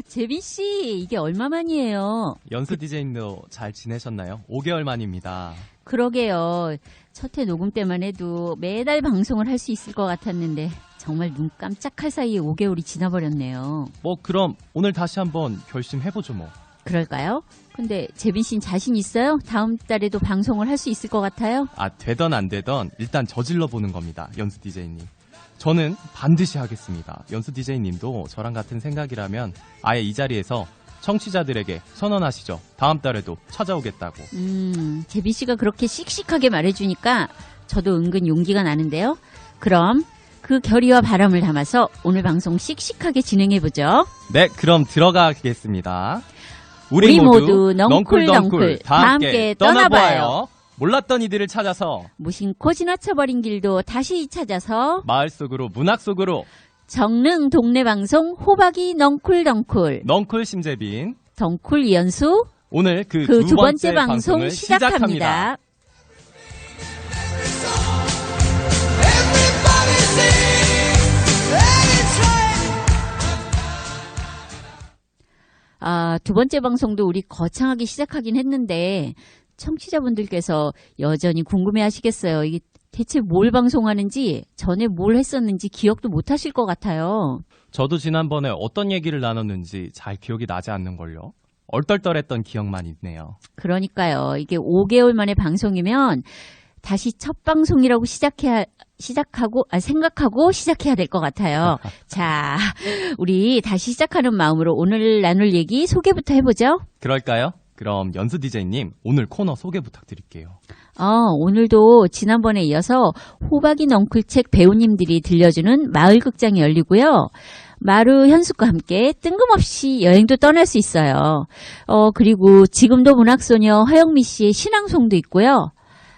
재빈 씨, 이게 얼마만이에요? 연수 DJ님도 잘 지내셨나요? 5개월 만입니다. 그러게요. 첫 회 녹음 때만 해도 매달 방송을 할 수 있을 것 같았는데 정말 눈 깜짝할 사이에 5개월이 지나버렸네요. 뭐 그럼 오늘 다시 한번 결심해보죠 뭐. 그럴까요? 근데 재빈 씨는 자신 있어요? 다음 달에도 방송을 할 수 있을 것 같아요? 되던 안 되던 일단 저질러 보는 겁니다. 연수 DJ님. 저는 반드시 하겠습니다. 연수 DJ님도 저랑 같은 생각이라면 아예 이 자리에서 청취자들에게 선언하시죠. 다음 달에도 찾아오겠다고. 재빈 씨가 그렇게 씩씩하게 말해주니까 저도 은근 용기가 나는데요. 그럼 그 결의와 바람을 담아서 오늘 방송 씩씩하게 진행해보죠. 네, 그럼 들어가겠습니다. 우리 모두 넝쿨 다 함께 떠나봐요. 몰랐던 이들을 찾아서 무심코 지나쳐버린 길도 다시 찾아서 마을 속으로 문학 속으로 정릉 동네 방송 호박이 넝쿨 심재빈 덩쿨 이연수 오늘 그 두 번째 방송 방송을 시작합니다. 두 번째 방송도 우리 거창하게 시작하긴 했는데 청취자분들께서 여전히 궁금해하시겠어요. 이게 대체 뭘 방송하는지 전에 뭘 했었는지 기억도 못 하실 것 같아요. 저도 지난번에 어떤 얘기를 나눴는지 잘 기억이 나지 않는걸요. 얼떨떨했던 기억만 있네요. 그러니까요. 이게 5개월 만에 방송이면 다시 첫 방송이라고 생각하고 시작해야 될 것 같아요. 자, 우리 다시 시작하는 마음으로 오늘 나눌 얘기 소개부터 해보죠. 그럴까요? 그럼 연수 DJ님 오늘 코너 소개 부탁드릴게요. 오늘도 지난번에 이어서 호박이 넝쿨책 배우님들이 들려주는 마을극장이 열리고요. 마루 현숙과 함께 뜬금없이 여행도 떠날 수 있어요. 그리고 지금도 문학소녀 허영미 씨의 신앙송도 있고요.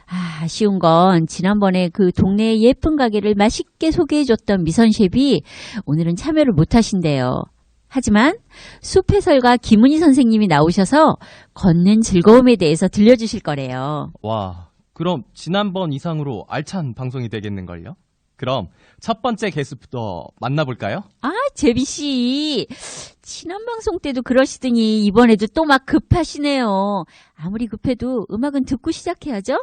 아쉬운 건 지난번에 그 동네의 예쁜 가게를 맛있게 소개해줬던 미선 셰프이 오늘은 참여를 못하신대요. 하지만 숲 해설가 김은희 선생님이 나오셔서 걷는 즐거움에 대해서 들려주실 거래요. 와, 그럼 지난번 이상으로 알찬 방송이 되겠는걸요? 그럼 첫 번째 게스트부터 만나볼까요? 재비 씨. 지난 방송 때도 그러시더니 이번에도 또 막 급하시네요. 아무리 급해도 음악은 듣고 시작해야죠?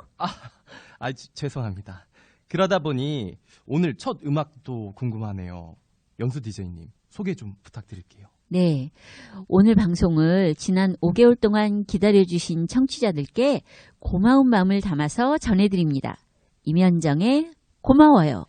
죄송합니다. 그러다 보니 오늘 첫 음악도 궁금하네요. 연수 DJ님, 소개 좀 부탁드릴게요. 네. 오늘 방송을 지난 5개월 동안 기다려주신 청취자들께 고마운 마음을 담아서 전해드립니다. 임현정의 고마워요.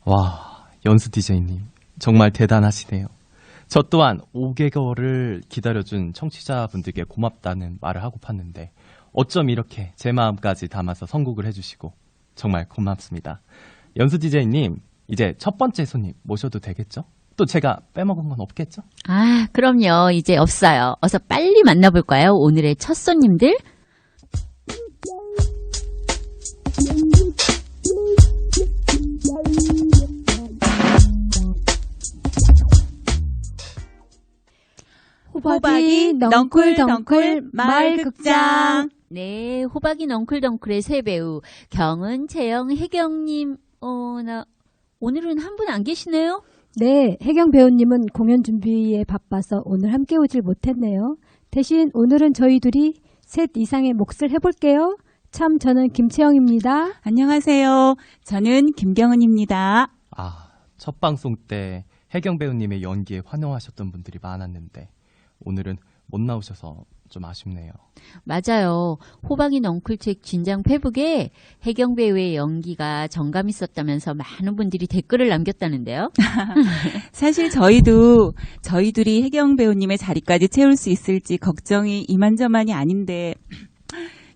와, 연수 DJ님 정말 대단하시네요. 저 또한 5개월을 기다려준 청취자분들께 고맙다는 말을 하고 팠는데 어쩜 이렇게 제 마음까지 담아서 선곡을 해주시고 정말 고맙습니다. 연수 DJ님, 이제 첫 번째 손님 모셔도 되겠죠? 또 제가 빼먹은 건 없겠죠? 그럼요. 이제 없어요. 어서 빨리 만나볼까요? 오늘의 첫 손님들. 호박이 넝쿨 마을극장. 네, 호박이 넝쿨의 새 배우 경은, 재영, 혜경님. 오늘은 한 분 안 계시네요? 네, 혜경 배우님은 공연 준비에 바빠서 오늘 함께 오질 못했네요. 대신 오늘은 저희 둘이 셋 이상의 몫을 해볼게요. 참, 저는 김채영입니다. 안녕하세요. 저는 김경은입니다. 첫 방송 때 혜경 배우님의 연기에 환호하셨던 분들이 많았는데 오늘은 못 나오셔서 좀 아쉽네요. 맞아요. 호박이 넝쿨책 진장 페북에 혜경 배우의 연기가 정감 있었다면서 많은 분들이 댓글을 남겼다는데요. 사실 저희도 저희 둘이 혜경 배우님의 자리까지 채울 수 있을지 걱정이 이만저만이 아닌데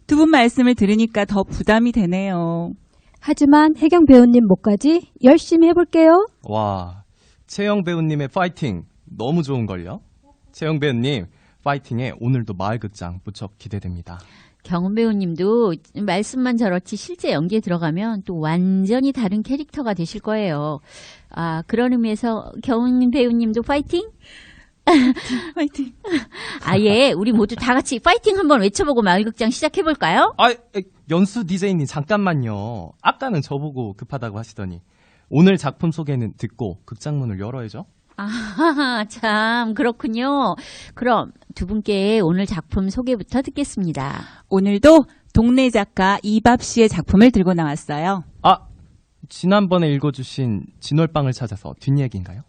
두 분 말씀을 들으니까 더 부담이 되네요. 하지만 혜경 배우님 몫까지 열심히 해볼게요. 와, 채영 배우님의 파이팅 너무 좋은걸요? 채영 배우님 파이팅에 오늘도 마을극장 무척 기대됩니다. 경은 배우님도 말씀만 저렇지 실제 연기에 들어가면 또 완전히 다른 캐릭터가 되실 거예요. 그런 의미에서 경은 배우님도 파이팅? 화이팅. 아예 우리 모두 다 같이 파이팅 한번 외쳐보고 마을극장 시작해볼까요? 연수 DJ님 잠깐만요. 아까는 저보고 급하다고 하시더니 오늘 작품 소개는 듣고 극장문을 열어야죠. 참 그렇군요. 그럼 두 분께 오늘 작품 소개부터 듣겠습니다. 오늘도 동네 작가 이밥 씨의 작품을 들고 나왔어요. 지난번에 읽어주신 진월방을 찾아서 뒷얘기인가요?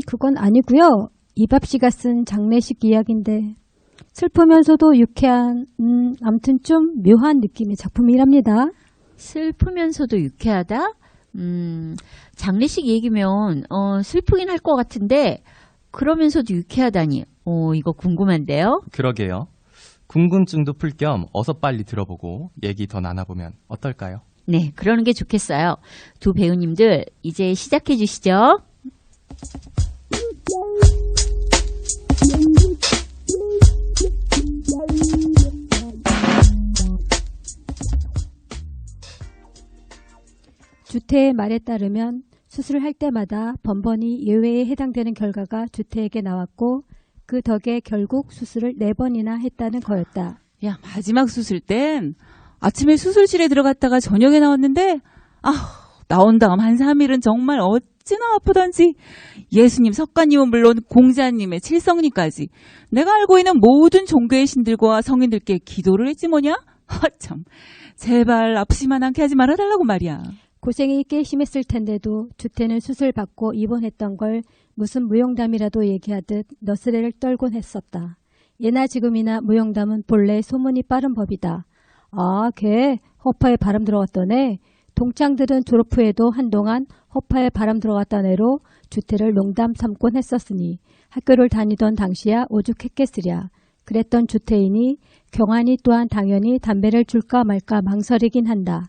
그건 아니고요. 이밥 씨가 쓴 장례식 이야기인데 슬프면서도 유쾌한, 아무튼 좀 묘한 느낌의 작품이랍니다. 슬프면서도 유쾌하다? 장례식 얘기면 슬프긴 할 것 같은데 그러면서도 유쾌하다니 이거 궁금한데요. 그러게요. 궁금증도 풀 겸 어서 빨리 들어보고 얘기 더 나눠보면 어떨까요? 네, 그러는 게 좋겠어요. 두 배우님들 이제 시작해 주시죠. 주태의 말에 따르면 수술을 할 때마다 번번이 예외에 해당되는 결과가 주태에게 나왔고 그 덕에 결국 수술을 4번이나 했다는 거였다. 야, 마지막 수술 땐 아침에 수술실에 들어갔다가 저녁에 나왔는데 나온 다음 한 3일은 정말 어찌나 아프던지 예수님, 석가님은 물론 공자님의 칠성리까지 내가 알고 있는 모든 종교의 신들과 성인들께 기도를 했지 뭐냐? 참, 제발 아프지만 않게 하지 말아달라고 말이야. 고생이 꽤 심했을 텐데도 주태는 수술 받고 입원했던 걸 무슨 무용담이라도 얘기하듯 너스레를 떨곤 했었다. 예나 지금이나 무용담은 본래 소문이 빠른 법이다. 걔 허파에 바람 들어갔던 애. 동창들은 졸업 후에도 한동안 허파에 바람 들어갔던 애로 주태를 농담 삼곤 했었으니 학교를 다니던 당시야 오죽했겠으랴. 그랬던 주태이니 경환이 또한 당연히 담배를 줄까 말까 망설이긴 한다.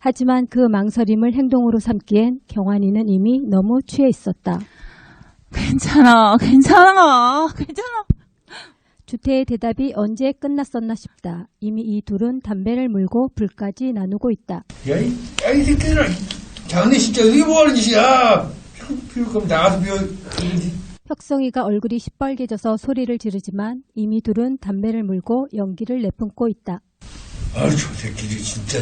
하지만 그 망설임을 행동으로 삼기엔 경환이는 이미 너무 취해 있었다. 괜찮아. 주태의 대답이 언제 끝났었나 싶다. 이미 이 둘은 담배를 물고 불까지 나누고 있다. 야, 이 새끼들아, 장례식장 이게 뭐하는 짓이야? 피울 거면 나가서 피워. 혁성이가 얼굴이 시뻘개져서 소리를 지르지만 이미 둘은 담배를 물고 연기를 내뿜고 있다. 저 새끼들이 진짜.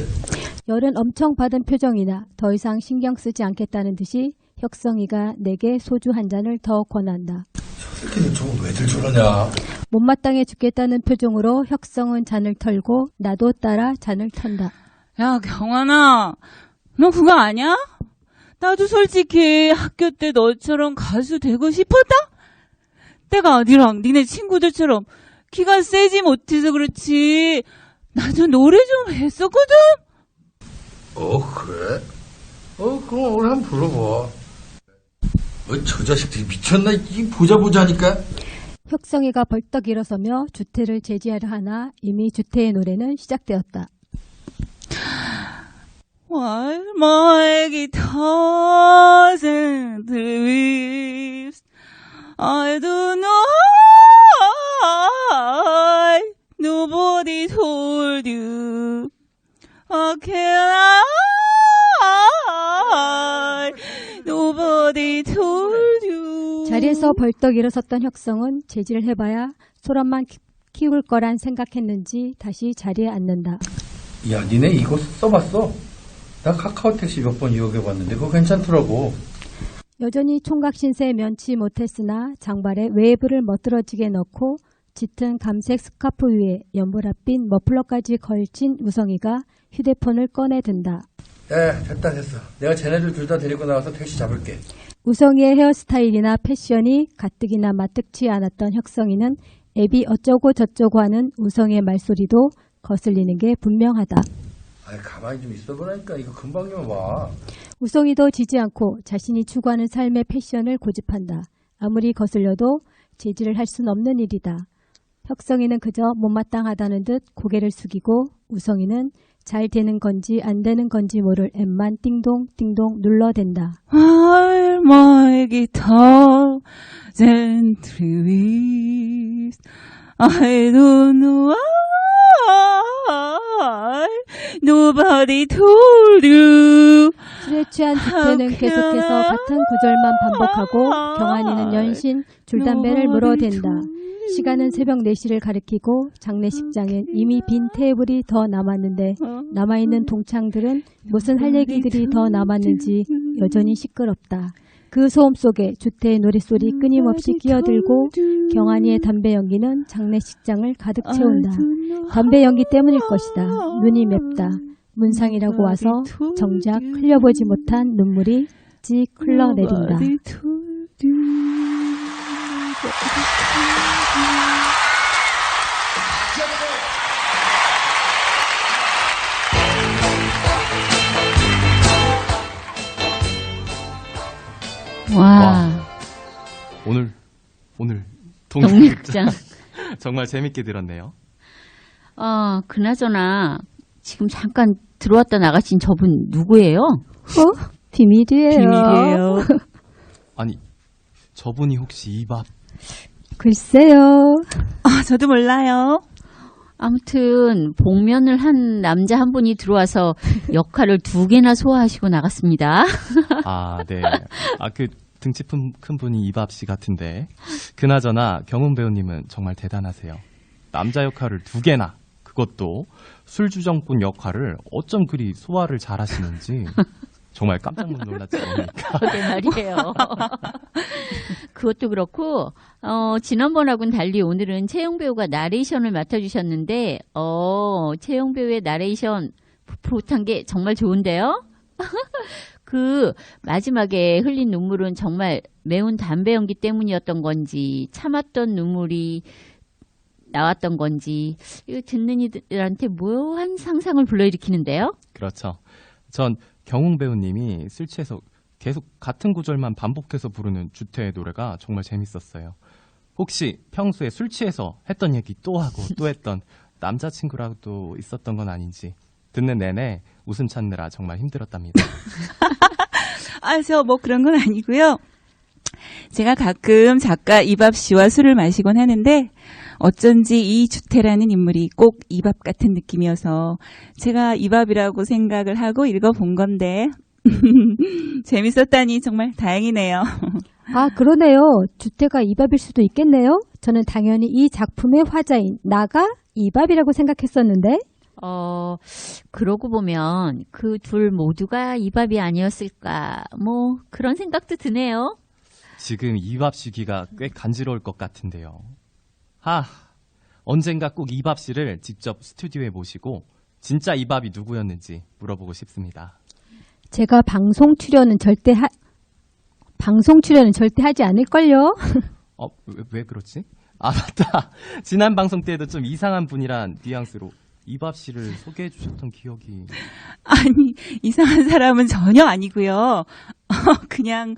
열은 엄청 받은 표정이나 더 이상 신경 쓰지 않겠다는 듯이 혁성이가 내게 소주 한 잔을 더 권한다. 저 새끼들 저거 왜들 저러냐? 못마땅해 죽겠다는 표정으로 혁성은 잔을 털고 나도 따라 잔을 턴다. 야, 경환아, 너 그거 아냐? 나도 솔직히 학교 때 너처럼 가수 되고 싶었다? 내가 니랑 니네 친구들처럼 키가 세지 못해서 그렇지 나도 노래 좀 했었거든? 그래? 그럼 오늘 한번 불러봐. 저 자식들이 미쳤나? 이 보자 하니까. 혁성이가 벌떡 일어서며 주태를 제지하려 하나 이미 주태의 노래는 시작되었다. While my guitar's in the leaves, I don't know why nobody told you. How can I? Nobody told you. 자리에서 벌떡 일어섰던 혁성은 제지를 해봐야 소란만 키울 거란 생각했는지 다시 자리에 앉는다. 야, 니네 이거 써봤어? 나 카카오 택시 몇 번 이용해봤는데 그거 괜찮더라고. 여전히 총각 신세 면치 못했으나 장발에 웨이브를 멋들어지게 넣고 짙은 감색 스카프 위에 연보랏빛 머플러까지 걸친 우성이가 휴대폰을 꺼내든다. 됐어. 내가 쟤네들 둘 다 데리고 나가서 택시 잡을게. 우성이의 헤어스타일이나 패션이 가뜩이나 마뜩치 않았던 혁성이는 애비 어쩌고 저쩌고 하는 우성이의 말소리도 거슬리는 게 분명하다. 가만히 좀 있어보라니까. 이거 금방 좀 와. 우성이도 지지 않고 자신이 추구하는 삶의 패션을 고집한다. 아무리 거슬려도 제지를 할 순 없는 일이다. 혁성이는 그저 못마땅하다는 듯 고개를 숙이고 우성이는 잘 되는 건지 안 되는 건지 모를 앱만 띵동띵동 눌러댄다. While my guitar gently weeps, I don't know why nobody told you. 술에 취한 주태는 계속해서 같은 구절만 반복하고 경환이는 연신 줄담배를 물어댄다. 시간은 새벽 4시를 가리키고 장례식장엔 이미 빈 테이블이 더 남았는데 남아있는 동창들은 무슨 할 얘기들이 더 남았는지 여전히 시끄럽다. 그 소음 속에 주태의 노랫소리 끊임없이 끼어들고 경환이의 담배 연기는 장례식장을 가득 채운다. 담배 연기 때문일 것이다. 눈이 맵다. 문상이라고 와서 정작 흘려보지 못한 눈물이 찌 흘러내린다. 와, 오늘 독립극장. 정말 재밌게 들었네요. 그나저나 지금 잠깐 들어왔다 나가신 저분 누구예요? 비밀이에요. 아니, 저분이 혹시 이밥? 글쎄요. 저도 몰라요. 아무튼 복면을 한 남자 한 분이 들어와서 역할을 2개나 소화하시고 나갔습니다. 네. 그 등치 큰 분이 이밥 씨 같은데. 그나저나 경훈 배우님은 정말 대단하세요. 남자 역할을 2개나, 그것도 술주정꾼 역할을 어쩜 그리 소화를 잘하시는지 정말 깜짝 놀랐죠. 그게 말이에요. 그것도 그렇고 지난번하고는 달리 오늘은 채용 배우가 나레이션을 맡아주셨는데 채용 배우의 나레이션 풋풋한 게 정말 좋은데요. 그 마지막에 흘린 눈물은 정말 매운 담배 연기 때문이었던 건지 참았던 눈물이 나왔던 건지 이거 듣는 이들한테 묘한 상상을 불러일으키는데요. 그렇죠. 전 경훈 배우님이 술 취해서 계속 같은 구절만 반복해서 부르는 주태의 노래가 정말 재밌었어요. 혹시 평소에 술 취해서 했던 얘기 또 하고 또 했던 남자친구라도 있었던 건 아닌지 듣는 내내 웃음 찾느라 정말 힘들었답니다. 저 뭐 그런 건 아니고요. 제가 가끔 작가 이밥 씨와 술을 마시곤 하는데 어쩐지 이 주태라는 인물이 꼭 이밥 같은 느낌이어서 제가 이밥이라고 생각을 하고 읽어본 건데 재밌었다니 정말 다행이네요. 그러네요. 주태가 이밥일 수도 있겠네요. 저는 당연히 이 작품의 화자인 나가 이밥이라고 생각했었는데. 그러고 보면 그 둘 모두가 이밥이 아니었을까 뭐 그런 생각도 드네요. 지금 이밥 시기가 꽤 간지러울 것 같은데요. 언젠가 꼭 이밥 씨를 직접 스튜디오에 모시고 진짜 이밥이 누구였는지 물어보고 싶습니다. 제가 방송 출연은 절대 하지 않을걸요. 왜 그렇지? 맞다. 지난 방송 때에도 좀 이상한 분이란 뉘앙스로 이밥 씨를 소개해 주셨던 기억이. 아니, 이상한 사람은 전혀 아니고요. 그냥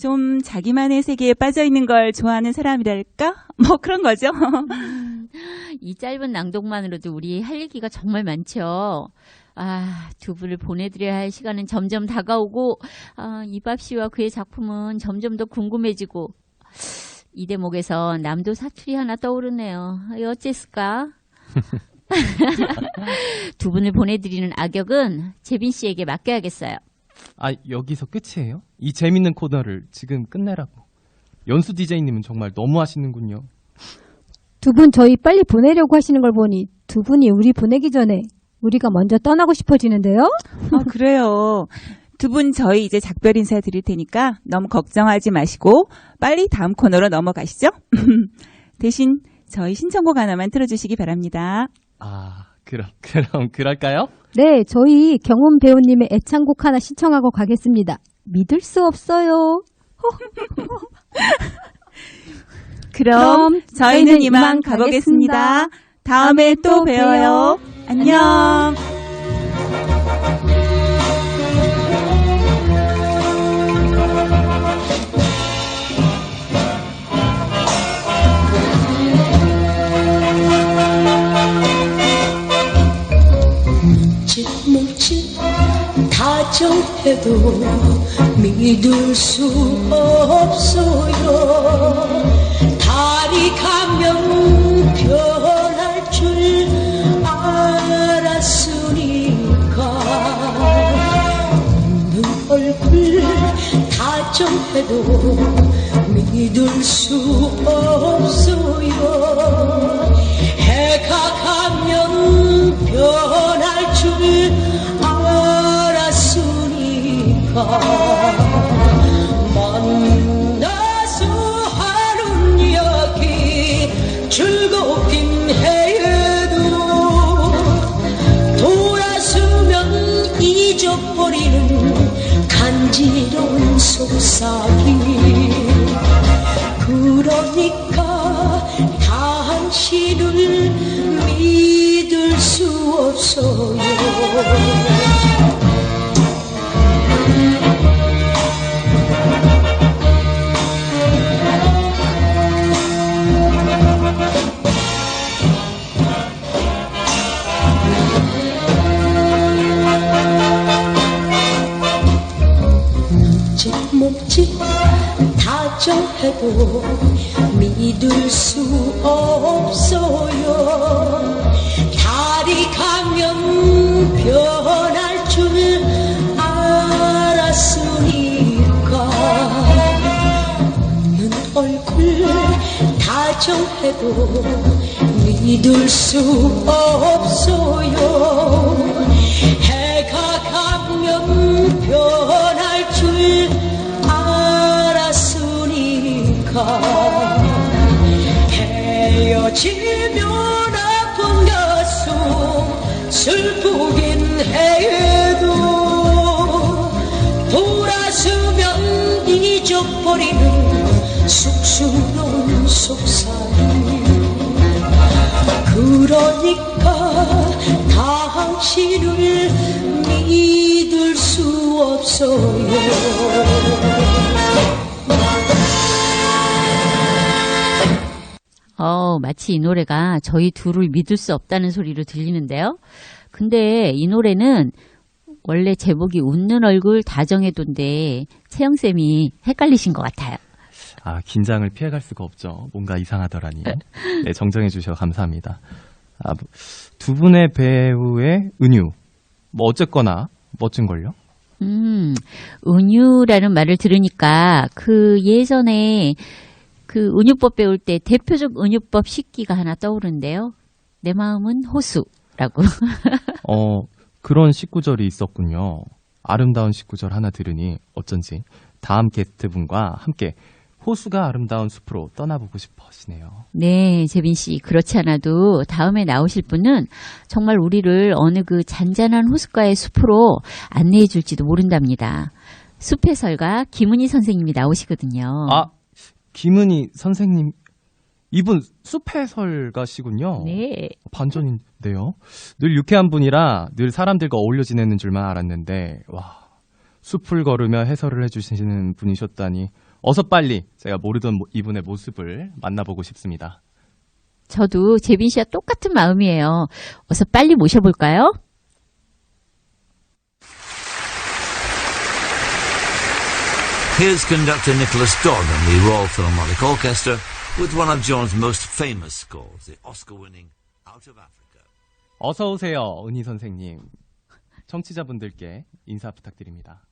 좀 자기만의 세계에 빠져있는 걸 좋아하는 사람이랄까? 뭐 그런 거죠. 이 짧은 낭독만으로도 우리 할 얘기가 정말 많죠. 2분을 보내드려야 할 시간은 점점 다가오고 이밥 씨와 그의 작품은 점점 더 궁금해지고 이 대목에서 남도 사투리 하나 떠오르네요. 어째을까? 2분을 보내드리는 악역은 재빈 씨에게 맡겨야겠어요. 여기서 끝이에요? 이 재밌는 코너를 지금 끝내라고. 연수 DJ님은 정말 너무 하시는군요. 2분 저희 빨리 보내려고 하시는 걸 보니 2분이 우리 보내기 전에 우리가 먼저 떠나고 싶어지는데요? 그래요. 두 분 저희 이제 작별 인사 드릴 테니까 너무 걱정하지 마시고 빨리 다음 코너로 넘어가시죠. 대신 저희 신청곡 하나만 틀어주시기 바랍니다. 아, 그럼 그럴까요? 네, 저희 경훈 배우님의 애창곡 하나 신청하고 가겠습니다. 믿을 수 없어요. 그럼 저희는 이만 가보겠습니다. 다음에 또 뵈어요. 안녕. 묵지 다정해도 믿을 수 없어요. 달이 가면 변할 줄 알았으니까 웃는 얼굴 다정해도 믿을 수 없어요. 해가 가면 변할 줄 알았으니까 만나서 하는 이야기 즐겁긴 해도 돌아서면 잊어버리는 간지러운 속삭임. 그러니까 당신을 믿을 수 없어요. 묵지 다정해도 믿을 수 없어요. 달이 가면 변할 줄 알았으니까 웃는 얼굴 다정해도 믿을 수 없어요. 해가 가면 변할 줄 알았으니까 헤어지면 아픈 가슴 슬프긴 해도 돌아서면 잊어버리는 쑥스러운 속삭임. 그러니까 당신을 믿을 수 없어요. 마치 이 노래가 저희 둘을 믿을 수 없다는 소리로 들리는데요. 근데 이 노래는 원래 제목이 웃는 얼굴 다정해도인데 채영쌤이 헷갈리신 것 같아요. 아, 긴장을 피해갈 수가 없죠. 뭔가 이상하더라니. 네, 정정해 주셔서 감사합니다. 두 분의 배우의 은유. 뭐 어쨌거나 멋진걸요? 은유라는 말을 들으니까 그 예전에 그 은유법 배울 때 대표적 은유법 식기가 하나 떠오르는데요. 내 마음은 호수라고. 그런 19절이 있었군요. 아름다운 19절 하나 들으니 어쩐지 다음 게스트분과 함께 호수가 아름다운 숲으로 떠나보고 싶어 하시네요. 네, 재빈 씨. 그렇지 않아도 다음에 나오실 분은 정말 우리를 어느 그 잔잔한 호숫가의 숲으로 안내해 줄지도 모른답니다. 숲 해설가 김은희 선생님이 나오시거든요. 아, 김은희 선생님. 이분 숲 해설가시군요. 네. 반전인데요. 늘 유쾌한 분이라 늘 사람들과 어울려 지내는 줄만 알았는데 와, 숲을 걸으며 해설을 해주시는 분이셨다니 어서 빨리 제가 모르던 이분의 모습을 만나보고 싶습니다. 저도 재빈 씨와 똑같은 마음이에요. 어서 빨리 모셔볼까요? Here's conductor Nicholas Dodd and the Royal Philharmonic Orchestra with one of John's most famous scores, the Oscar-winning Out of Africa. 어서 오세요, 은희 선생님. 청취자분들께 인사 부탁드립니다.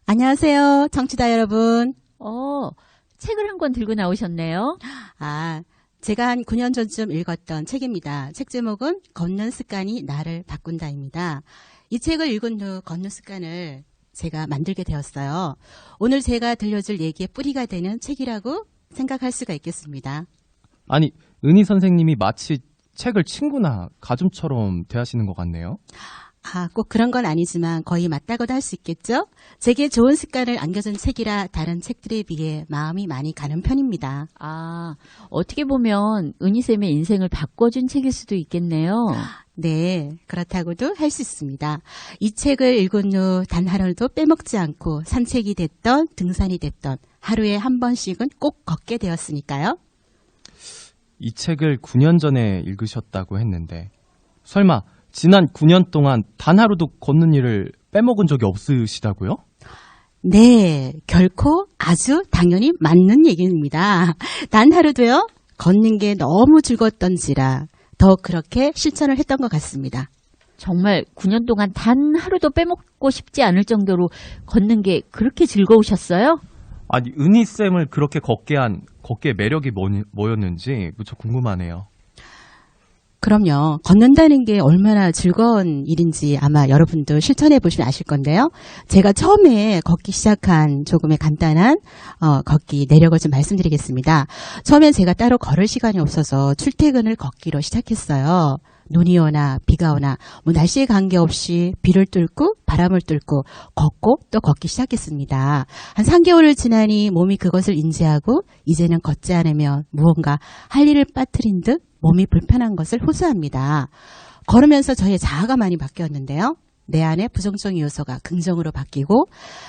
안녕하세요, 청취자 여러분. 책을 한 권 들고 나오셨네요. 제가 한 9년 전쯤 읽었던 책입니다. 책 제목은 걷는 습관이 나를 바꾼다입니다. 이 책을 읽은 후 걷는 습관을 제가 만들게 되었어요. 오늘 제가 들려줄 얘기의 뿌리가 되는 책이라고 생각할 수가 있겠습니다. 아니, 은희 선생님이 마치 책을 친구나 가족처럼 대하시는 것 같네요. 꼭 그런 건 아니지만 거의 맞다고도 할 수 있겠죠? 제게 좋은 습관을 안겨준 책이라 다른 책들에 비해 마음이 많이 가는 편입니다. 어떻게 보면 은희쌤의 인생을 바꿔준 책일 수도 있겠네요. 네, 그렇다고도 할 수 있습니다. 이 책을 읽은 후 단 하루도 빼먹지 않고 산책이 됐던 등산이 됐던 하루에 한 번씩은 꼭 걷게 되었으니까요. 이 책을 9년 전에 읽으셨다고 했는데 설마 지난 9년 동안 단 하루도 걷는 일을 빼먹은 적이 없으시다고요? 네, 결코 아주 당연히 맞는 얘기입니다. 단 하루도요, 걷는 게 너무 즐거웠던지라 더 그렇게 실천을 했던 것 같습니다. 정말 9년 동안 단 하루도 빼먹고 싶지 않을 정도로 걷는 게 그렇게 즐거우셨어요? 아니, 은희쌤을 그렇게 걷게 한 걷기의 매력이 뭐였는지 무척 궁금하네요. 그럼요. 걷는다는 게 얼마나 즐거운 일인지 아마 여러분도 실천해 보시면 아실 건데요. 제가 처음에 걷기 시작한 조금의 간단한 걷기 내력을 좀 말씀드리겠습니다. 처음엔 제가 따로 걸을 시간이 없어서 출퇴근을 걷기로 시작했어요. 눈이 오나 비가 오나 날씨에 관계없이 비를 뚫고 바람을 뚫고 걷고 또 걷기 시작했습니다. 한 3개월을 지나니 몸이 그것을 인지하고 이제는 걷지 않으면 무언가 할 일을 빠뜨린 듯 몸이 불편한 것을 호소합니다. 걸으면서 저의 자아가 많이 바뀌었는데요. 내 안에 부정적 요소가 긍정으로 바뀌고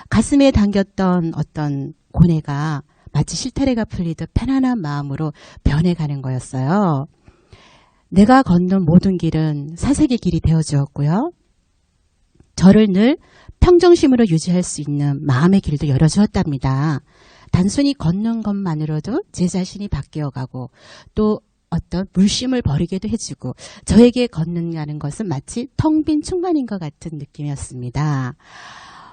가슴에 당겼던 어떤 고뇌가 마치 실타래가 풀리듯 편안한 마음으로 변해가는 거였어요. 내가 걷는 모든 길은 사색의 길이 되어주었고요. 저를 늘 평정심으로 유지할 수 있는 마음의 길도 열어주었답니다. 단순히 걷는 것만으로도 제 자신이 바뀌어가고 또 어떤 물심을 버리게도 해주고 저에게 걷는다는 것은 마치 텅 빈 충만인 것 같은 느낌이었습니다.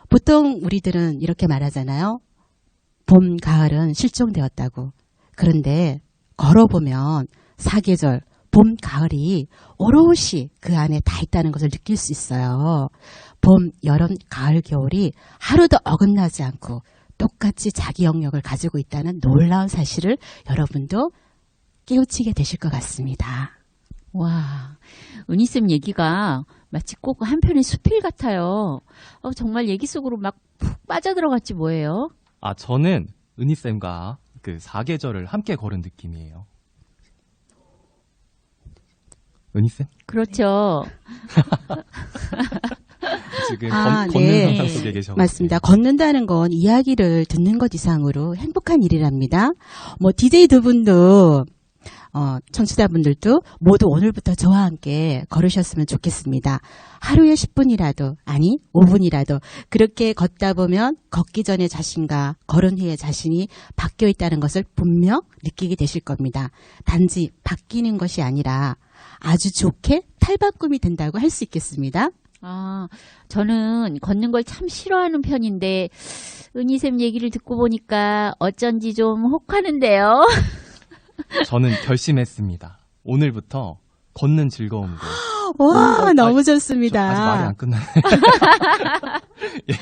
보통 우리들은 이렇게 말하잖아요. 봄, 가을은 실종되었다고. 그런데 걸어보면 사계절, 봄, 가을이 오롯이 그 안에 다 있다는 것을 느낄 수 있어요. 봄, 여름, 가을, 겨울이 하루도 어긋나지 않고 똑같이 자기 영역을 가지고 있다는 놀라운 사실을 여러분도 깨우치게 되실 것 같습니다. 와, 은희쌤 얘기가 마치 꼭 한편의 수필 같아요. 정말 얘기 속으로 막 푹 빠져들어갔지 뭐예요? 저는 은희쌤과 그 사계절을 함께 걸은 느낌이에요. 은희쌤? 그렇죠. 지금 걷는 상상 속에 계셔가지고. 맞습니다. 걷는다는 건 이야기를 듣는 것 이상으로 행복한 일이랍니다. DJ 두 분도 청취자분들도 모두 오늘부터 저와 함께 걸으셨으면 좋겠습니다. 하루에 10분이라도 아니 5분이라도 그렇게 걷다 보면 걷기 전의 자신과 걸은 후의 자신이 바뀌어 있다는 것을 분명 느끼게 되실 겁니다. 단지 바뀌는 것이 아니라 아주 좋게 탈바꿈이 된다고 할 수 있겠습니다. 저는 걷는 걸 참 싫어하는 편인데 은희쌤 얘기를 듣고 보니까 어쩐지 좀 혹하는데요. 저는 결심했습니다. 오늘부터 걷는 즐거움도. 와, 너무 좋습니다. 아직 말이 안 끝나네. 예,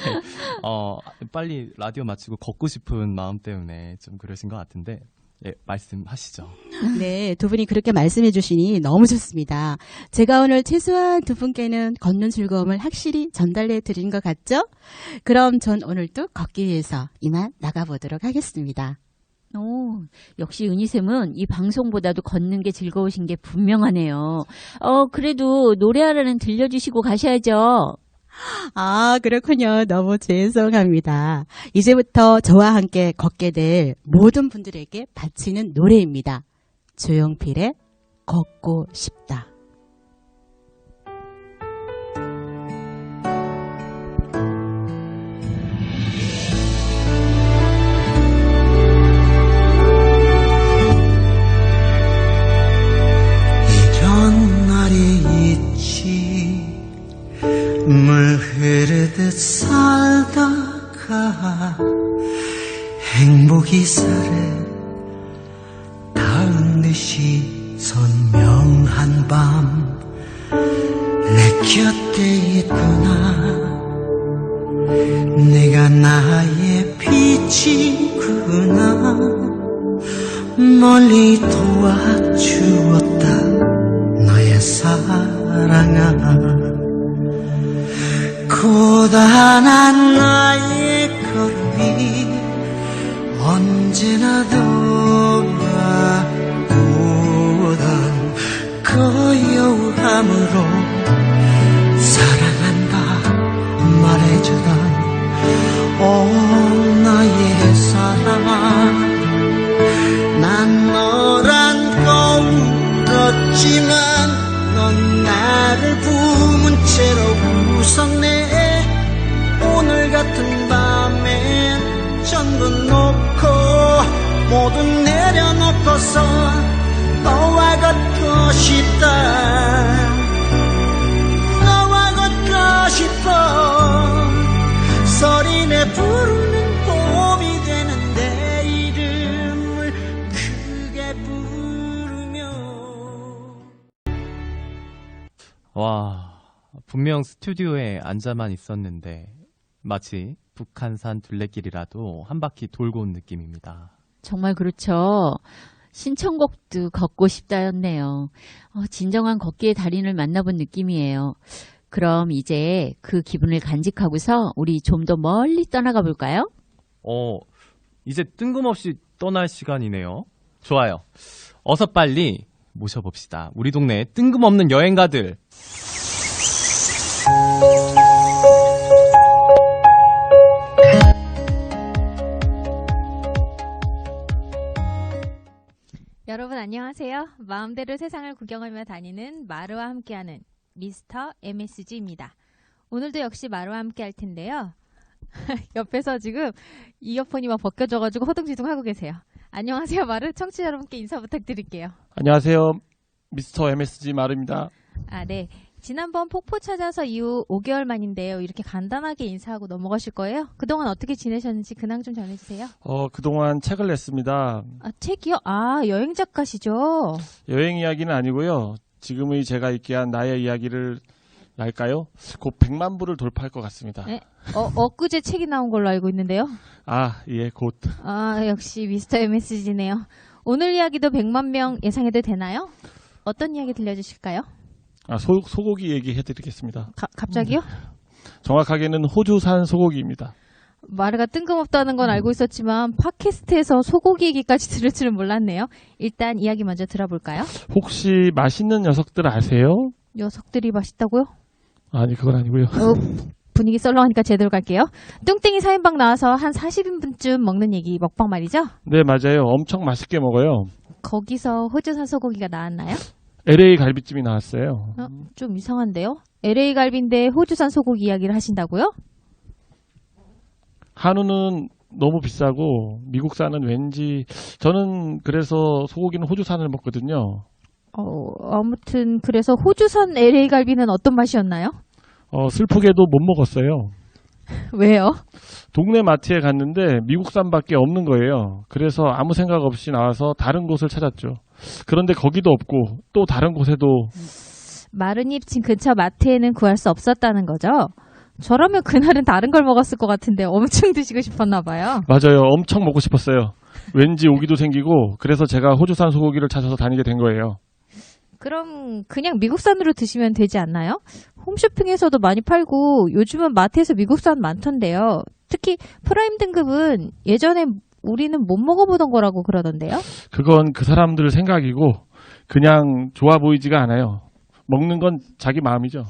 빨리 라디오 마치고 걷고 싶은 마음 때문에 좀 그러신 것 같은데, 예, 말씀하시죠. 네, 두 분이 그렇게 말씀해 주시니 너무 좋습니다. 제가 오늘 최소한 두 분께는 걷는 즐거움을 확실히 전달해 드린 것 같죠? 그럼 전 오늘도 걷기 위해서 이만 나가보도록 하겠습니다. 역시 은희쌤은 이 방송보다도 걷는 게 즐거우신 게 분명하네요. 그래도 노래 하나는 들려주시고 가셔야죠. 그렇군요. 너무 죄송합니다. 이제부터 저와 함께 걷게 될 모든 분들에게 바치는 노래입니다. 조용필의 걷고 싶다. 이런 날이 있지 물 흐르듯 살다가 행복이 살에 닿은 듯이 선명한 밤 내 곁에 있구나 내가 나의 빛이구나. 멀리 도와주었다 나의 사랑아. 고단한 나의 걸음이 언제나 돌아오던 고요함으로 사랑한다 말해주던 오 나의 사랑아. 난 너란 울었지만 넌 나를 품은 채로 웃었네. 오늘 같은 밤엔 전부 놓고 모두 내려놓고서 너와 걷고 싶다. 너와 걷고 싶어. 소리내 부르는 봄이 되는 내 이름을 크게 부르며. 와, 분명 스튜디오에 앉아만 있었는데 마치 북한산 둘레길이라도 한 바퀴 돌고 온 느낌입니다. 정말 그렇죠. 신청곡도 걷고 싶다였네요. 진정한 걷기의 달인을 만나본 느낌이에요. 그럼 이제 그 기분을 간직하고서 우리 좀 더 멀리 떠나가 볼까요? 이제 뜬금없이 떠날 시간이네요. 좋아요. 어서 빨리 모셔봅시다. 우리 동네의 뜬금없는 여행가들. 여러분 안녕하세요. 마음대로 세상을 구경하며 다니는 마루와 함께하는 미스터 MSG입니다. 오늘도 역시 마루와 함께 할 텐데요. 옆에서 지금 이어폰이 막 벗겨져가지고 허둥지둥 하고 계세요. 안녕하세요 마루. 청취자 여러분께 인사 부탁드릴게요. 안녕하세요. 미스터 MSG 마루입니다. 네. 지난번 폭포 찾아서 이후 5개월 만인데요. 이렇게 간단하게 인사하고 넘어가실 거예요? 그동안 어떻게 지내셨는지 근황 좀 전해주세요. 그동안 책을 냈습니다. 책이요? 여행 작가시죠? 여행 이야기는 아니고요. 지금의 제가 있게 한 나의 이야기를 날까요? 곧 100만 부를 돌파할 것 같습니다. 네? 엊그제 책이 나온 걸로 알고 있는데요. 예, 곧. 역시 미스터 MSG네요. 오늘 이야기도 100만 명 예상해도 되나요? 어떤 이야기 들려주실까요? 소고기 얘기해드리겠습니다. 갑자기요? 정확하게는 호주산 소고기입니다. 마루가 뜬금없다는 건 알고 있었지만 팟캐스트에서 소고기 얘기까지 들을 줄은 몰랐네요. 일단 이야기 먼저 들어볼까요? 혹시 맛있는 녀석들 아세요? 녀석들이 맛있다고요? 아니, 그건 아니고요. 분위기 썰렁하니까 제대로 갈게요. 뚱땡이 4인방 나와서 한 40인분쯤 먹는 얘기 먹방 말이죠? 네, 맞아요. 엄청 맛있게 먹어요. 거기서 호주산 소고기가 나왔나요? LA 갈비찜이 나왔어요. 좀 이상한데요? LA 갈비인데 호주산 소고기 이야기를 하신다고요? 한우는 너무 비싸고 미국산은 왠지 저는 그래서 소고기는 호주산을 먹거든요. 아무튼 그래서 호주산 LA 갈비는 어떤 맛이었나요? 슬프게도 못 먹었어요. 왜요? 동네 마트에 갔는데 미국산밖에 없는 거예요. 그래서 아무 생각 없이 나와서 다른 곳을 찾았죠. 그런데 거기도 없고 또 다른 곳에도. 마루님 집 근처 마트에는 구할 수 없었다는 거죠? 저라면 그날은 다른 걸 먹었을 것 같은데 엄청 드시고 싶었나 봐요. 맞아요. 엄청 먹고 싶었어요. 왠지 오기도 생기고 그래서 제가 호주산 소고기를 찾아서 다니게 된 거예요. 그럼 그냥 미국산으로 드시면 되지 않나요? 홈쇼핑에서도 많이 팔고 요즘은 마트에서 미국산 많던데요. 특히 프라임 등급은 예전에 우리는 못 먹어보던 거라고 그러던데요. 그건 그 사람들 생각이고 그냥 좋아 보이지가 않아요. 먹는 건 자기 마음이죠.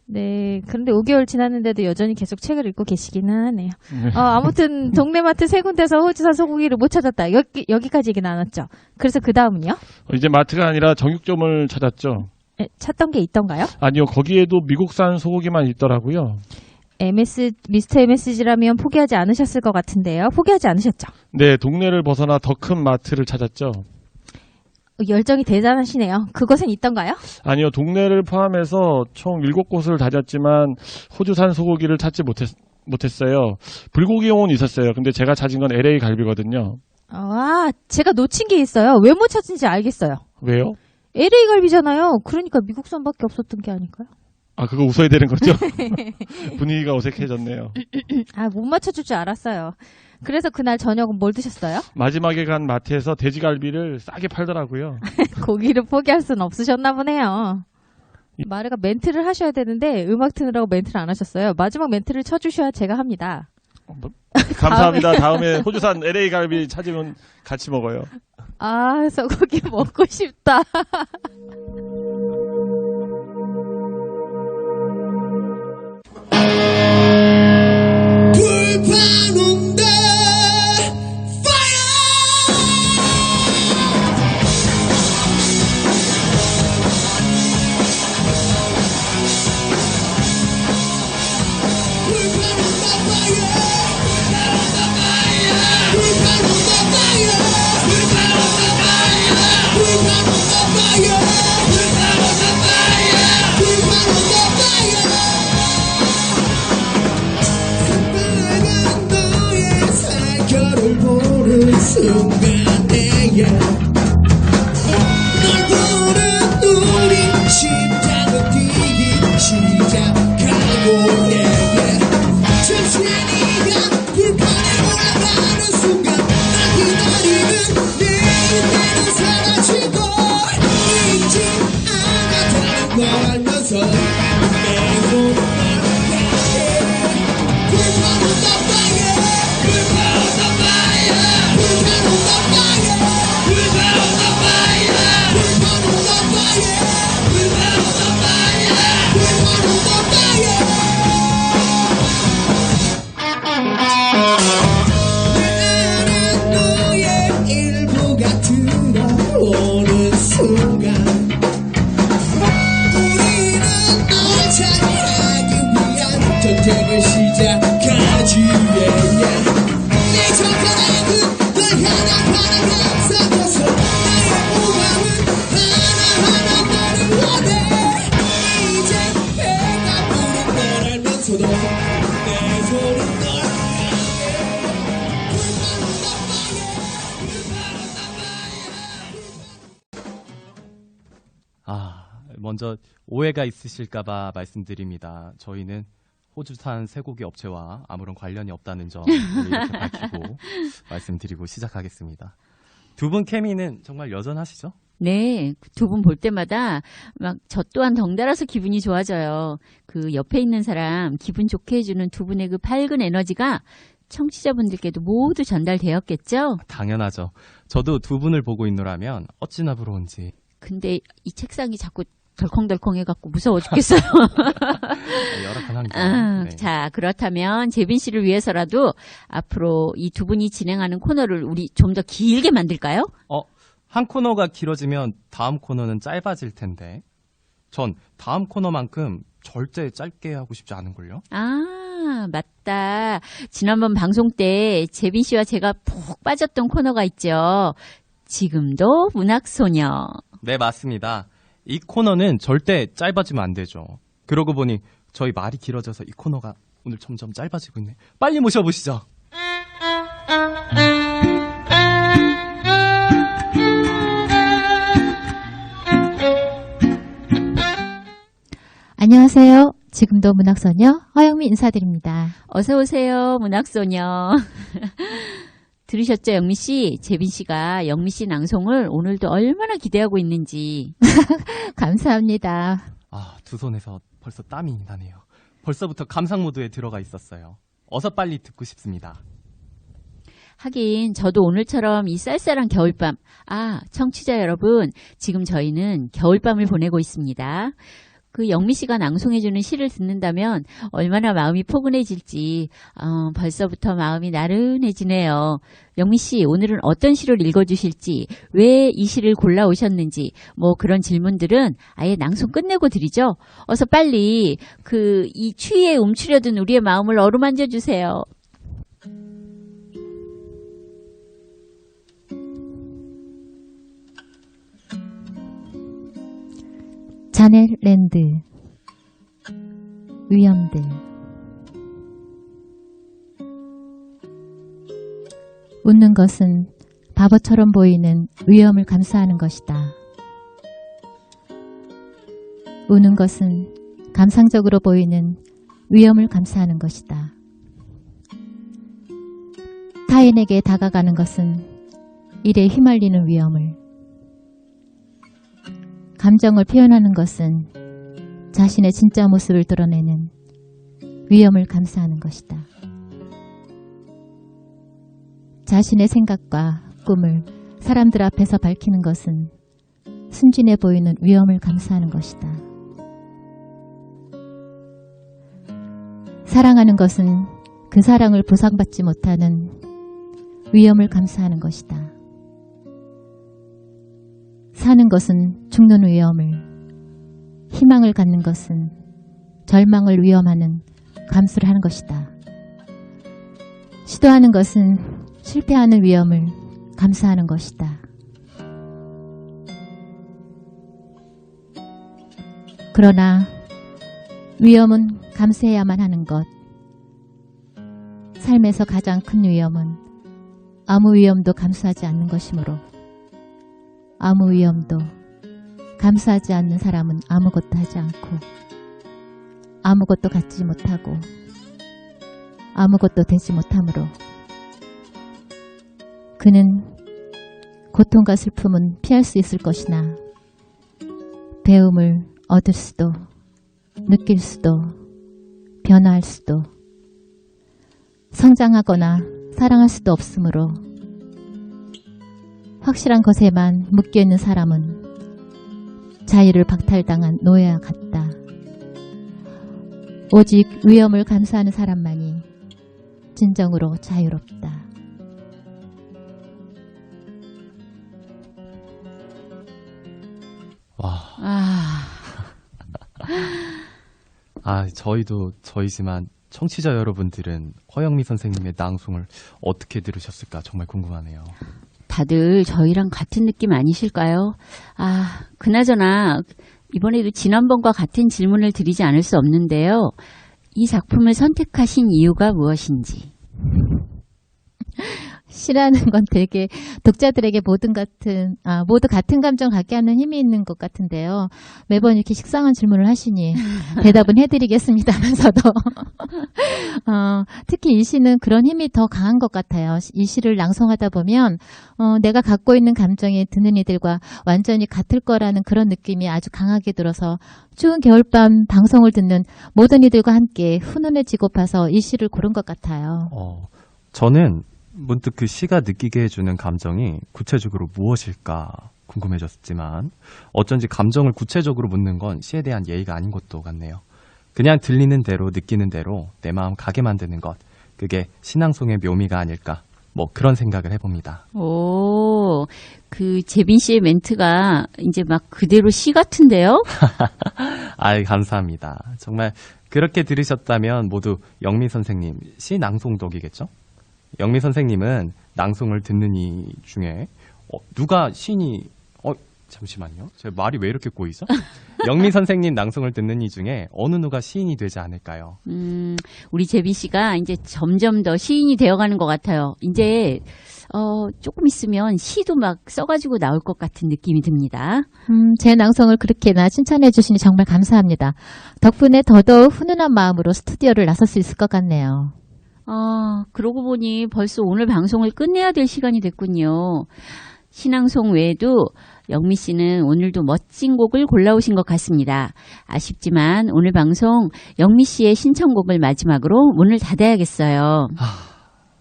네, 그런데 5개월 지났는데도 여전히 계속 책을 읽고 계시기는 하네요. 아무튼 동네 마트 세 군데서 호주산 소고기를 못 찾았다. 여기까지 얘기 나눴죠. 그래서 그 다음은요? 이제 마트가 아니라 정육점을 찾았죠. 찾던 게 있던가요? 아니요, 거기에도 미국산 소고기만 있더라고요. 미스터 MSG라면 포기하지 않으셨을 것 같은데요. 포기하지 않으셨죠? 네, 동네를 벗어나 더 큰 마트를 찾았죠. 열정이 대단하시네요. 그곳엔 있던가요? 아니요, 동네를 포함해서 총 7곳을 다녔지만 호주산 소고기를 찾지 못했어요. 불고기용은 있었어요. 근데 제가 찾은 건 LA 갈비거든요. 제가 놓친 게 있어요. 왜 못 찾은지 알겠어요. 왜요? LA 갈비잖아요. 그러니까 미국산밖에 없었던 게 아닐까요? 아, 그거 웃어야 되는 거죠? 분위기가 어색해졌네요. 아, 못 맞춰줄 줄 알았어요. 그래서 그날 저녁은 뭘 드셨어요? 마지막에 간 마트에서 돼지갈비를 싸게 팔더라고요. 고기를 포기할 수는 없으셨나 보네요. 마르가 멘트를 하셔야 되는데 음악 트느라고 멘트를 안 하셨어요. 마지막 멘트를 쳐주셔야 제가 합니다. 감사합니다. 다음에 호주산 LA 갈비 찾으면 같이 먹어요. 아, 소고기 먹고 싶다. 불판 온다 별을 보는 순간에 널 보는 우리 심장은 뛰기 시작하고 잠시 네가 불판에 올라가는 순간 날 기다리는 내 인생은 사라지고 잊지 않았다는 걸 알면서 내 손을 불판 온다 fire 불판 온다 fire 불판 온다 fire 불판 온다 fire 불판 온다 fire 불판 온다 fire 불판 온다 fire 내 안에 너의 일부가 들어오는 순간 우리는 널 차지하기 위한 전쟁을 시작하지 내 젓가락은 널 향한 바람에 섞어서 나의 우마음은 하나하나 너를 원해 이제 배가 부른 걸 알면서도 내 손은 널 향해 불판 온다 fire 불판 온다 fire 먼저 오해가 있으실까봐 말씀드립니다. 저희는 호주산 쇠고기 업체와 아무런 관련이 없다는 점 이렇게 밝히고 말씀드리고 시작하겠습니다. 두 분 케미는 정말 여전하시죠? 네, 두 분 볼 때마다 막 저 또한 덩달아서 기분이 좋아져요. 그 옆에 있는 사람 기분 좋게 해주는 두 분의 그 밝은 에너지가 청취자분들께도 모두 전달되었겠죠? 당연하죠. 저도 두 분을 보고 있노라면 어찌나 부러운지. 근데 이 책상이 자꾸 덜컹덜컹 해갖고 무서워 죽겠어요. 열악한 환경. 네. 자, 그렇다면 재빈 씨를 위해서라도 앞으로 이 두 분이 진행하는 코너를 우리 좀 더 길게 만들까요? 한 코너가 길어지면 다음 코너는 짧아질 텐데. 전 다음 코너만큼 절대 짧게 하고 싶지 않은걸요? 아, 맞다. 지난번 방송 때 재빈 씨와 제가 푹 빠졌던 코너가 있죠. 지금도 문학소녀. 네, 맞습니다. 이 코너는 절대 짧아지면 안 되죠. 그러고 보니 저희 말이 길어져서 이 코너가 오늘 점점 짧아지고 있네. 빨리 모셔보시죠. 안녕하세요. 지금도 문학소녀 허영미 인사드립니다. 어서 오세요, 문학소녀. 들으셨죠, 영미 씨? 재빈 씨가 영미 씨 낭송을 오늘도 얼마나 기대하고 있는지. 감사합니다. 두 손에서 벌써 땀이 나네요. 벌써부터 감상 모드에 들어가 있었어요. 어서 빨리 듣고 싶습니다. 하긴 저도 오늘처럼 이 쌀쌀한 겨울밤. 청취자 여러분, 지금 저희는 겨울밤을 보내고 있습니다. 그 영미 씨가 낭송해주는 시를 듣는다면 얼마나 마음이 포근해질지 벌써부터 마음이 나른해지네요. 영미 씨, 오늘은 어떤 시를 읽어주실지, 왜 이 시를 골라오셨는지, 뭐 그런 질문들은 아예 낭송 끝내고 드리죠. 어서 빨리 이 추위에 움츠려든 우리의 마음을 어루만져 주세요. 자넬랜드 위험들 웃는 것은 바보처럼 보이는 위험을 감수하는 것이다. 우는 것은 감상적으로 보이는 위험을 감수하는 것이다. 타인에게 다가가는 것은 일에 휘말리는 위험을, 감정을 표현하는 것은 자신의 진짜 모습을 드러내는 위험을 감수하는 것이다. 자신의 생각과 꿈을 사람들 앞에서 밝히는 것은 순진해 보이는 위험을 감수하는 것이다. 사랑하는 것은 그 사랑을 보상받지 못하는 위험을 감수하는 것이다. 사는 것은 죽는 위험을, 희망을 갖는 것은 절망을 위험하는 감수를 하는 것이다. 시도하는 것은 실패하는 위험을 감수하는 것이다. 그러나 위험은 감수해야만 하는 것. 삶에서 가장 큰 위험은 아무 위험도 감수하지 않는 것이므로 아무 위험도 감수하지 않는 사람은 아무것도 하지 않고 아무것도 갖지 못하고 아무것도 되지 못하므로 그는 고통과 슬픔은 피할 수 있을 것이나 배움을 얻을 수도 느낄 수도 변화할 수도 성장하거나 사랑할 수도 없으므로 확실한 것에만 묶여있는 사람은 자유를 박탈당한 노예와 같다. 오직 위험을 감수하는 사람만이 진정으로 자유롭다. 와. 저희도 저희지만 청취자 여러분들은 허영미 선생님의 낭송을 어떻게 들으셨을까 정말 궁금하네요. 다들 저희랑 같은 느낌 아니실까요? 그나저나 이번에도 지난번과 같은 질문을 드리지 않을 수 없는데요. 이 작품을 선택하신 이유가 무엇인지. 시라는 건 되게 독자들에게 모두 같은 감정 갖게 하는 힘이 있는 것 같은데요. 매번 이렇게 식상한 질문을 하시니 대답은 해드리겠습니다면서도 특히 이 시는 그런 힘이 더 강한 것 같아요. 이 시를 낭송하다 보면 내가 갖고 있는 감정이 듣는 이들과 완전히 같을 거라는 그런 느낌이 아주 강하게 들어서 추운 겨울밤 방송을 듣는 모든 이들과 함께 훈훈해지고파서 이 시를 고른 것 같아요. 저는 문득 그 시가 느끼게 해주는 감정이 구체적으로 무엇일까 궁금해졌지만 어쩐지 감정을 구체적으로 묻는 건 시에 대한 예의가 아닌 것도 같네요. 그냥 들리는 대로 느끼는 대로 내 마음 가게 만드는 것, 그게 신앙송의 묘미가 아닐까, 뭐 그런 생각을 해봅니다. 오, 그 재빈 씨의 멘트가 이제 막 그대로 시 같은데요? 감사합니다. 정말 그렇게 들으셨다면 모두 영미 선생님 시 낭송덕이겠죠? 영미 선생님은 낭송을 듣는 이 중에 누가 시인이 잠시만요. 제 말이 왜 이렇게 꼬이죠? 영미 선생님 낭송을 듣는 이 중에 어느 누가 시인이 되지 않을까요? 우리 재빈 씨가 이제 점점 더 시인이 되어가는 것 같아요. 이제 조금 있으면 시도 막 써가지고 나올 것 같은 느낌이 듭니다. 제 낭송을 그렇게나 칭찬해 주시니 정말 감사합니다. 덕분에 더더욱 훈훈한 마음으로 스튜디오를 나설 수 있을 것 같네요. 그러고 보니 벌써 오늘 방송을 끝내야 될 시간이 됐군요. 신앙송 외에도 영미 씨는 오늘도 멋진 곡을 골라오신 것 같습니다. 아쉽지만 오늘 방송 영미 씨의 신청곡을 마지막으로 문을 닫아야겠어요.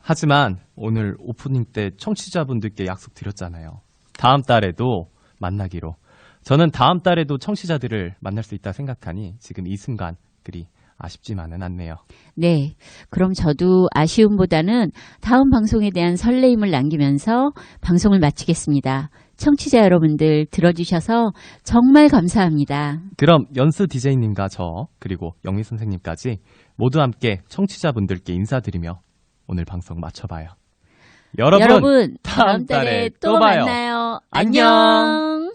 하지만 오늘 오프닝 때 청취자분들께 약속드렸잖아요. 다음 달에도 만나기로. 저는 다음 달에도 청취자들을 만날 수 있다 생각하니 지금 이 순간 그리 아쉽지만은 않네요. 네, 그럼 저도 아쉬움보다는 다음 방송에 대한 설레임을 남기면서 방송을 마치겠습니다. 청취자 여러분들 들어주셔서 정말 감사합니다. 그럼 연수 DJ님과 저 그리고 영미 선생님까지 모두 함께 청취자분들께 인사드리며 오늘 방송 마쳐봐요. 여러분 다음 달에 또 봐요. 만나요. 안녕. 안녕.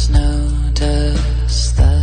snow dust that